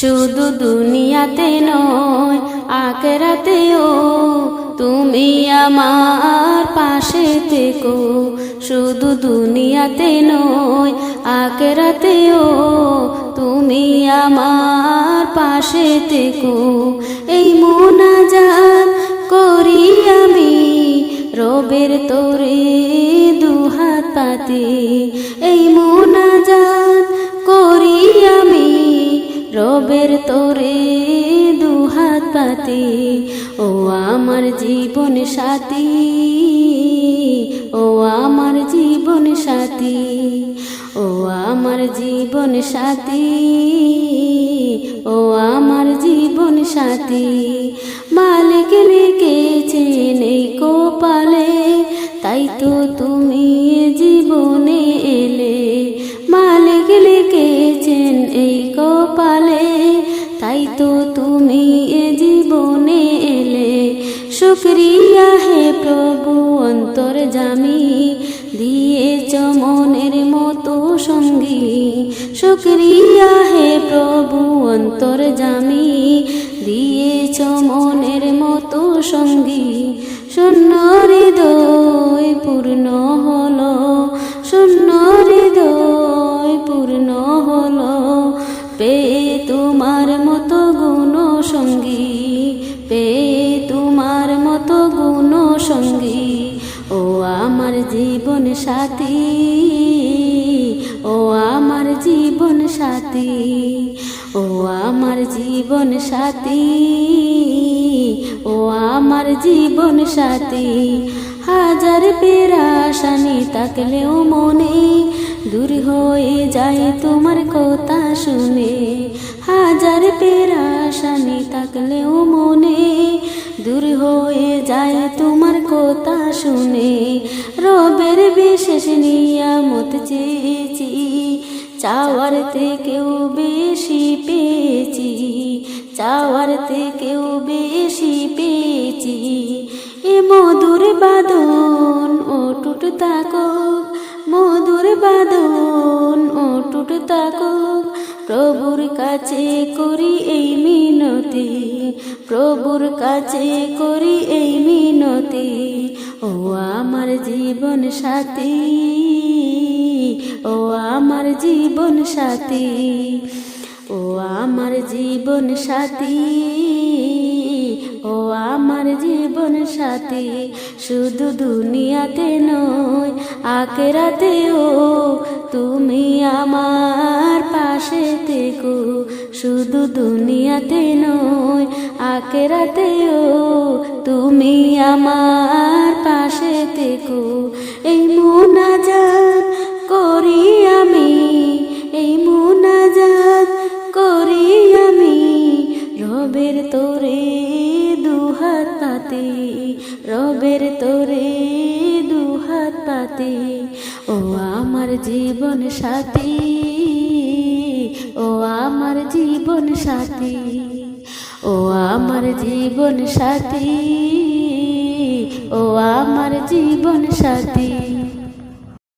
শুধু দুনিয়াতে নয় আখিরাতেও তুমি আমার পাশে থেকো। শুধু দুনিয়াতে নয় আখিরাতেও তুমি আমার পাশে থেকো। এই মুনাজাত করি আমি রবের তোরে দুহাত পাতে। এই মুনাজাত করি আমি রবের তোরে দুহাত পাতে। ও আমার জীবন সাথী, ও আমার জীবন সাথী, ও আমার জীবন সাথী, ও আমার জীবন সাথী। মালিক লিখেছেন এই কপালে, তাই তো তুমি জীবনে এলে। মালিক লিখেছেন এই কপালে, তাই তো তুমি জীবনে এলে। শুকরিয়া হে প্রভু অন্তর্যামী, দিয়েছ মনের মতো সঙ্গী। শুকরিয়া হে প্রভু অন্তর্যামী, দিয়েছ মনের মতো সঙ্গী। শূন্য হৃদয় পূর্ণ হলো, শূন্য হৃদয় পূর্ণ হলো, পেয়ে তোমার মতো গুণ সঙ্গী, পেয়ে তোমার মতো গুণ সঙ্গী। ও আমার জীবন সাথী, ও আমার জীবন সাথী, ও আমার জীবন সাথী, ও আমার জীবন সাথী। হাজার পেরেশানি থাকলেও মনে দূর হয়ে যায় তোমার কথা শুনে। হাজার পেরেশানি থাকলেও মনে দূর হয়ে যায় তোমার কথা শুনে। রবের বিশেষ নিয়ামত চেয়েছি, চাওয়ার থেকেও বেশি পেয়েছি, চাওয়ার থেকেও বেশি পেয়েছি। এ মধুর বাঁধন অটুট থাকুক, মধুর বাঁধন অটুট থাকুক। প্রভুর কাছে করি এই মিনতি, প্রভুর কাছে করি এই মিনতি। ও আমার জীবন সাথী, ও আমার জীবন সাথী, ও আমার জীবন সাথী, ও আমার জীবন সাথী। শুধু দুনিয়াতে নয় আখিরাতেও তুমি আমার পাশে থেকো। শুধু দুনিয়াতে নয় আখিরাতেও তুমি আমার পাশে থেকো। এই মুনাজাত করি আমি, এই মুনাজাত করি আমি রবের তোরে দুহাত পাতে, রবের তোরে দুহাত পাতে। ও আমার জীবন সাথী, ও আমার জীবন সাথী, ও আমার জীবন সাথী, ও আমার জীবন সাথী।